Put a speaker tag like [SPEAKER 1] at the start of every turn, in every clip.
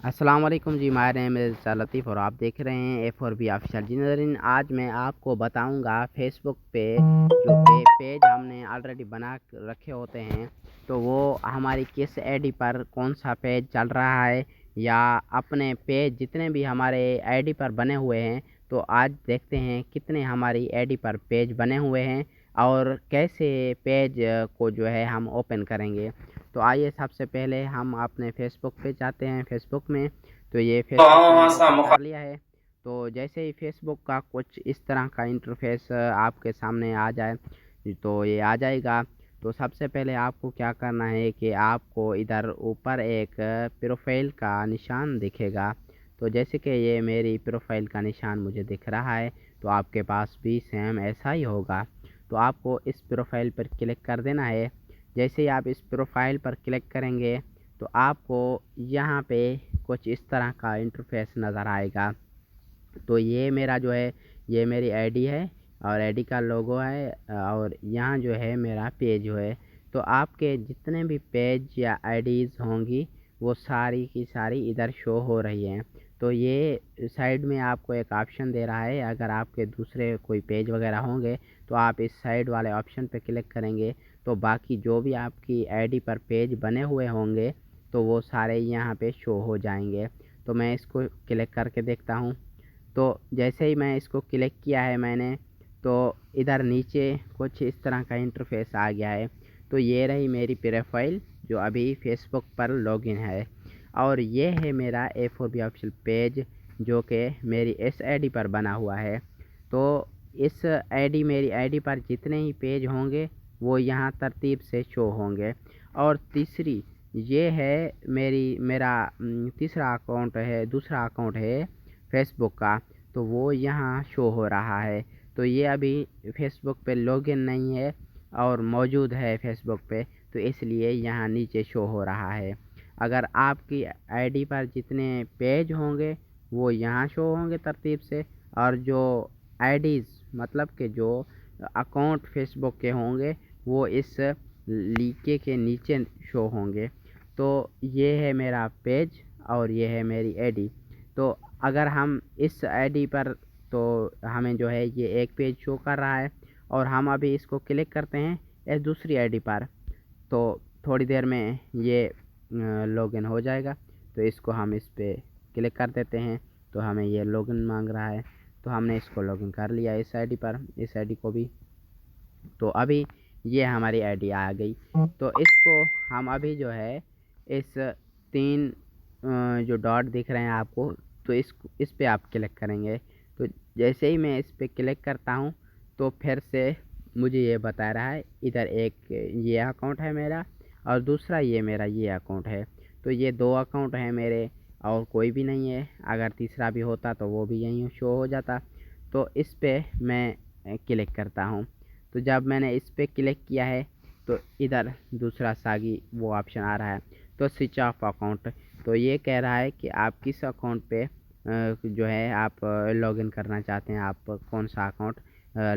[SPEAKER 1] अस्सलाम वालेकुम जी। My name is लतीफ़ और आप देख रहे हैं ए फॉर बी ऑफिशियल जी। नाज़रीन, आज मैं आपको बताऊंगा फेसबुक पे जो पेज हमने ऑलरेडी बना रखे होते हैं, तो वो हमारी किस आईडी पर कौन सा पेज चल रहा है, या अपने पेज जितने भी हमारे आईडी पर बने हुए हैं, तो आज देखते हैं कितने हमारी आईडी पर पेज बने हुए हैं और कैसे पेज को जो है हम ओपन करेंगे। तो आइए सबसे पहले हम अपने फेसबुक पे जाते हैं। फेसबुक में तो ये फेसबुक मैंने ओपन कर लिया है। तो जैसे ही फेसबुक का कुछ इस तरह का इंटरफेस आपके सामने आ जाए, तो ये आ जाएगा। तो सबसे पहले आपको क्या करना है कि आपको इधर ऊपर एक प्रोफाइल का निशान दिखेगा। तो जैसे कि ये मेरी प्रोफाइल का निशान मुझे दिख रहा है, तो आपके पास भी सेम ऐसा ही होगा। तो आपको इस प्रोफाइल पर क्लिक कर देना है। जैसे ही आप इस प्रोफाइल पर क्लिक करेंगे, तो आपको यहाँ पे कुछ इस तरह का इंटरफेस नज़र आएगा। तो ये मेरा जो है, ये मेरी आईडी है और आईडी का लोगो है, और यहाँ जो है मेरा पेज जो है। तो आपके जितने भी पेज या आईडीज़ होंगी, वो सारी की सारी इधर शो हो रही हैं। तो ये साइड में आपको एक ऑप्शन दे रहा है, अगर आपके दूसरे कोई पेज वगैरह होंगे, तो आप इस साइड वाले ऑप्शन पे क्लिक करेंगे, तो बाकी जो भी आपकी आईडी पर पेज बने हुए होंगे, तो वो सारे यहाँ पे शो हो जाएंगे। तो मैं इसको क्लिक करके देखता हूँ। तो जैसे ही मैं इसको क्लिक किया है मैंने, तो इधर नीचे कुछ इस तरह का इंटरफेस आ गया है। तो ये रही मेरी प्रोफाइल जो अभी फेसबुक पर लॉगिन है, और ये है मेरा A4B ऑफिशियल पेज जो कि मेरी इस आईडी पर बना हुआ है। तो इस आईडी मेरी आईडी पर जितने ही पेज होंगे, वो यहाँ तरतीब से शो होंगे। और तीसरी ये है मेरा तीसरा अकाउंट है, दूसरा अकाउंट है फेसबुक का, तो वो यहाँ शो हो रहा है। तो ये अभी फेसबुक पे लॉगिन नहीं है और मौजूद है फेसबुक पे, तो इसलिए यहाँ नीचे शो हो रहा है। अगर आपकी आईडी पर जितने पेज होंगे, वो यहाँ शो होंगे तरतीब से, और जो आईडीज़ मतलब कि जो अकाउंट फेसबुक के होंगे, वो इस लीके के नीचे शो होंगे। तो ये है मेरा पेज और ये है मेरी आईडी। तो अगर हम इस आईडी पर, तो हमें जो है ये एक पेज शो कर रहा है, और हम अभी इसको क्लिक करते हैं इस दूसरी आईडी पर, तो थोड़ी देर में ये लॉगिन हो जाएगा। तो इसको हम इस पे क्लिक कर देते हैं, तो हमें ये लॉगिन मांग रहा है, तो हमने इसको लॉगिन कर लिया इस आईडी पर, इस आईडी को भी। तो अभी ये हमारी आईडी आ गई। तो इसको हम अभी जो है इस तीन जो डॉट दिख रहे हैं आपको, तो इस पे आप क्लिक करेंगे। तो जैसे ही मैं इस पे क्लिक करता हूँ, तो फिर से मुझे ये बता रहा है इधर एक ये अकाउंट है मेरा, और दूसरा ये मेरा ये अकाउंट है। तो ये दो अकाउंट हैं मेरे, और कोई भी नहीं है। अगर तीसरा भी होता तो वो भी यहीं शो हो जाता। तो इस पे मैं क्लिक करता हूँ। तो जब मैंने इस पे क्लिक किया है, तो इधर दूसरा सागी वो ऑप्शन आ रहा है, तो स्विच ऑफ अकाउंट। तो ये कह रहा है कि आप किस अकाउंट पे जो है आप लॉगिन करना चाहते हैं, आप कौन सा अकाउंट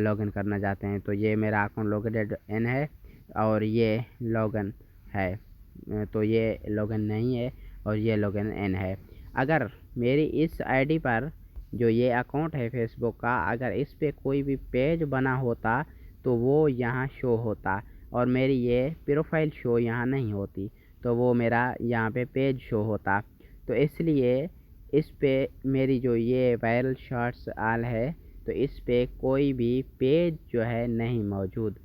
[SPEAKER 1] लॉगिन करना चाहते हैं। तो ये मेरा अकाउंट लॉगिन इन है, और ये लॉगिन है। तो ये लॉगिन नहीं है और ये लॉगिन इन है। अगर मेरी इस आईडी पर जो ये अकाउंट है फेसबुक का, अगर इस पे कोई भी पेज बना होता, तो वो यहाँ शो होता, और मेरी ये प्रोफाइल शो यहाँ नहीं होती, तो वो मेरा यहाँ पे पेज शो होता। तो इसलिए इस पे मेरी जो ये वायरल शॉर्ट्स आल है, तो इस पे कोई भी पेज जो है नहीं मौजूद।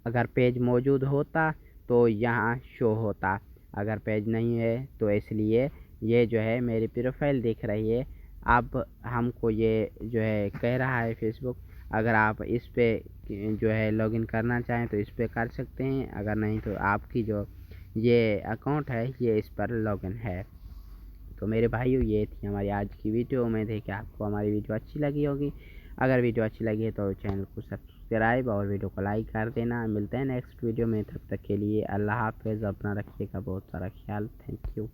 [SPEAKER 1] अगर पेज मौजूद होता तो यहाँ शो होता, अगर पेज नहीं है तो इसलिए ये जो है मेरी प्रोफाइल दिख रही है। अब हमको ये जो है कह रहा है फेसबुक, अगर आप इस पे जो है लॉगिन करना चाहें तो इस पे कर सकते हैं, अगर नहीं तो आपकी जो ये अकाउंट है ये इस पर लॉगिन है। तो मेरे भाइयों, ये थी हमारी आज की वीडियो। उम्मीद है कि आपको हमारी वीडियो अच्छी लगी होगी। अगर वीडियो अच्छी लगी है तो चैनल को सब्सक्राइब और वीडियो को लाइक कर देना। मिलते हैं नेक्स्ट वीडियो में, तब तक के लिए अल्लाह हाफ़िज़। अपना रखिएगा बहुत सारा ख्याल। Thank you.